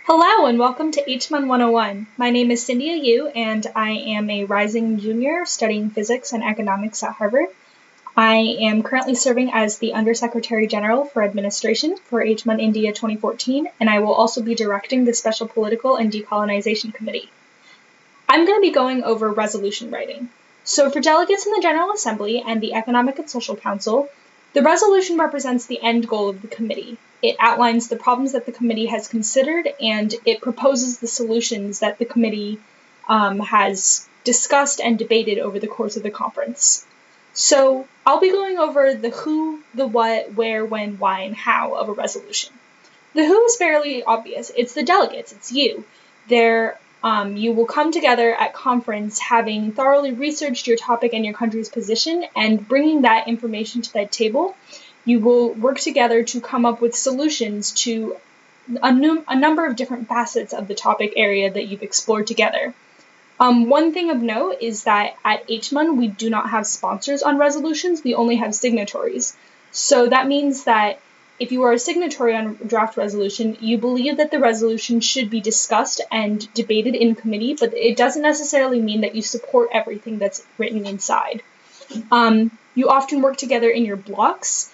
Hello and welcome to HMUN 101. My name is Cyndia Yu and I am a rising junior studying physics and economics at Harvard. I am currently serving as the Undersecretary General for Administration for HMUN India 2014, and I will also be directing the Special Political and Decolonization Committee. I'm going to be going over resolution writing. So for delegates in the General Assembly and the Economic and Social Council, the resolution represents the end goal of the committee. It outlines the problems that the committee has considered, and it proposes the solutions that the committee has discussed and debated over the course of the conference. So I'll be going over the who, the what, where, when, why, and how of a resolution. The who is fairly obvious. It's the delegates. It's you. You will come together at conference having thoroughly researched your topic and your country's position and bringing that information to that table. You will work together to come up with solutions to a number of different facets of the topic area that you've explored together. One thing of note is that at HMUN, we do not have sponsors on resolutions, we only have signatories. So that means that if you are a signatory on a draft resolution, you believe that the resolution should be discussed and debated in committee, but it doesn't necessarily mean that you support everything that's written inside. You often work together in your blocks,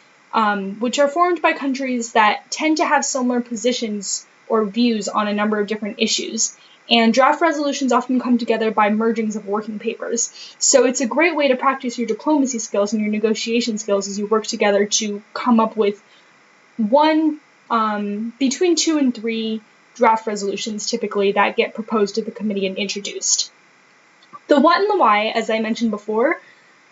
which are formed by countries that tend to have similar positions or views on a number of different issues. And draft resolutions often come together by mergings of working papers. So it's a great way to practice your diplomacy skills and your negotiation skills as you work together to come up with between 2 and 3 draft resolutions typically that get proposed to the committee and introduced. The what and the why, as I mentioned before,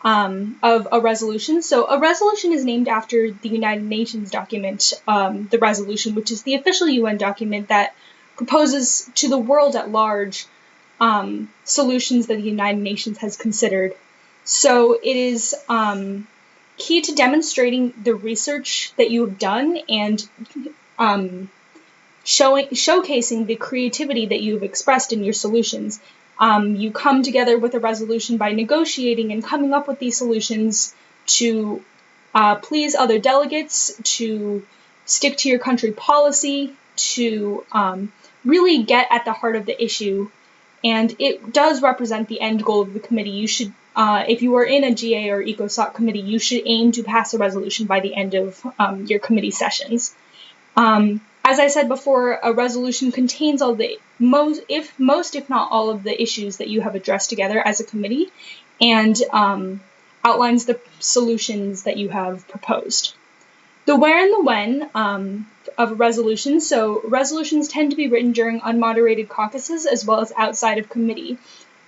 of a resolution. So a resolution is named after the United Nations document, the resolution, which is the official UN document that proposes to the world at large solutions that the United Nations has considered. So it is key to demonstrating the research that you have done and showcasing the creativity that you have expressed in your solutions. You come together with a resolution by negotiating and coming up with these solutions to please other delegates, to stick to your country policy, to really get at the heart of the issue. And it does represent the end goal of the committee. You should, if you are in a GA or ECOSOC committee, you should aim to pass a resolution by the end of your committee sessions. As I said before, a resolution contains all the if not all of the issues that you have addressed together as a committee, and outlines the solutions that you have proposed. The where and the when of a resolution. So resolutions tend to be written during unmoderated caucuses as well as outside of committee.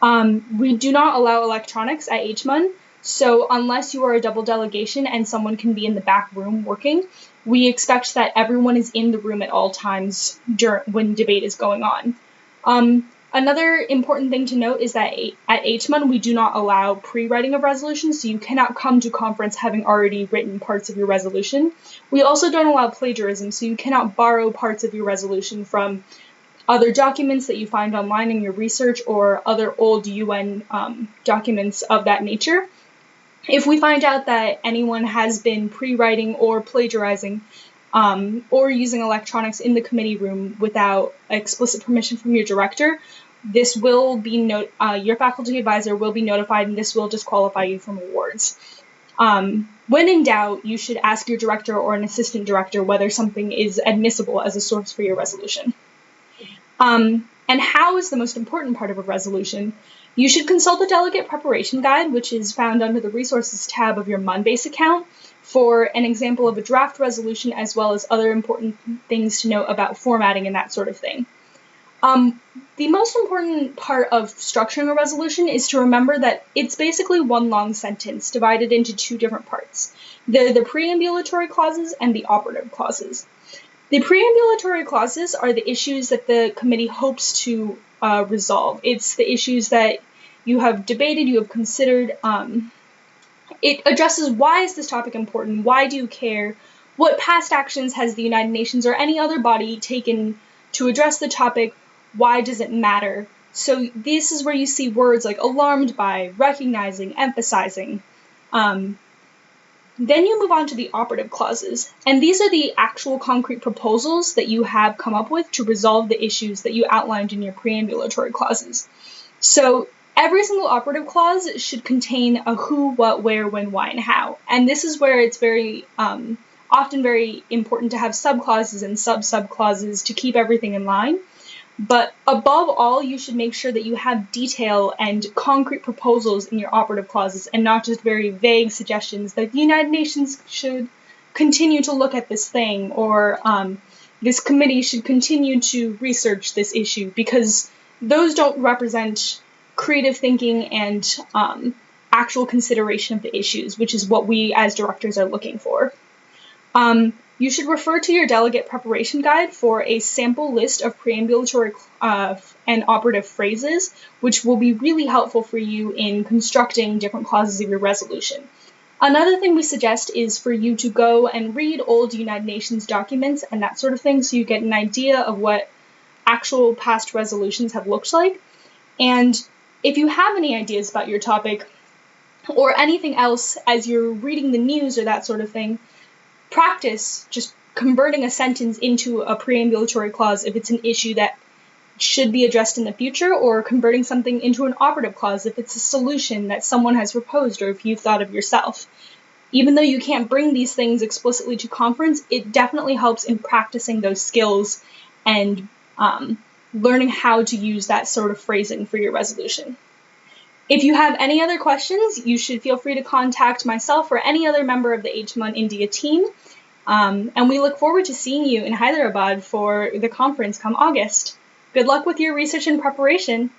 We do not allow electronics at HMUN, so unless you are a double delegation and someone can be in the back room working, we expect that everyone is in the room at all times when debate is going on. Another important thing to note is that at HMUN, we do not allow pre-writing of resolutions, so you cannot come to conference having already written parts of your resolution. We also don't allow plagiarism, so you cannot borrow parts of your resolution from other documents that you find online in your research or other old UN documents of that nature. If we find out that anyone has been pre-writing or plagiarizing or using electronics in the committee room without explicit permission from your director, this will be your faculty advisor will be notified, and this will disqualify you from awards. When in doubt, you should ask your director or an assistant director whether something is admissible as a source for your resolution. And how is the most important part of a resolution? You should consult the delegate preparation guide, which is found under the resources tab of your MUN-base account, for an example of a draft resolution as well as other important things to note about formatting and that sort of thing. The most important part of structuring a resolution is to remember that it's basically one long sentence divided into 2 different parts. They're the preambulatory clauses and the operative clauses. The preambulatory clauses are the issues that the committee hopes to resolve. It's the issues that you have debated, you have considered. It addresses why is this topic important, why do you care, what past actions has the United Nations or any other body taken to address the topic, why does it matter. So this is where you see words like alarmed by, recognizing, emphasizing. Then you move on to the operative clauses, and these are the actual concrete proposals that you have come up with to resolve the issues that you outlined in your preambulatory clauses. So every single operative clause should contain a who, what, where, when, why, and how. And this is where it's very often very important to have subclauses and sub-subclauses to keep everything in line. But above all, you should make sure that you have detail and concrete proposals in your operative clauses and not just very vague suggestions that the United Nations should continue to look at this thing, or this committee should continue to research this issue, because those don't represent creative thinking and actual consideration of the issues, which is what we as directors are looking for. You should refer to your delegate preparation guide for a sample list of preambulatory and operative phrases, which will be really helpful for you in constructing different clauses of your resolution. Another thing we suggest is for you to go and read old United Nations documents and that sort of thing, so you get an idea of what actual past resolutions have looked like. And if you have any ideas about your topic or anything else as you're reading the news or that sort of thing, practice just converting a sentence into a preambulatory clause if it's an issue that should be addressed in the future, or converting something into an operative clause if it's a solution that someone has proposed or if you've thought of yourself. Even though you can't bring these things explicitly to conference, it definitely helps in practicing those skills and learning how to use that sort of phrasing for your resolution. If you have any other questions, you should feel free to contact myself or any other member of the HMUN India team. And we look forward to seeing you in Hyderabad for the conference come August. Good luck with your research and preparation.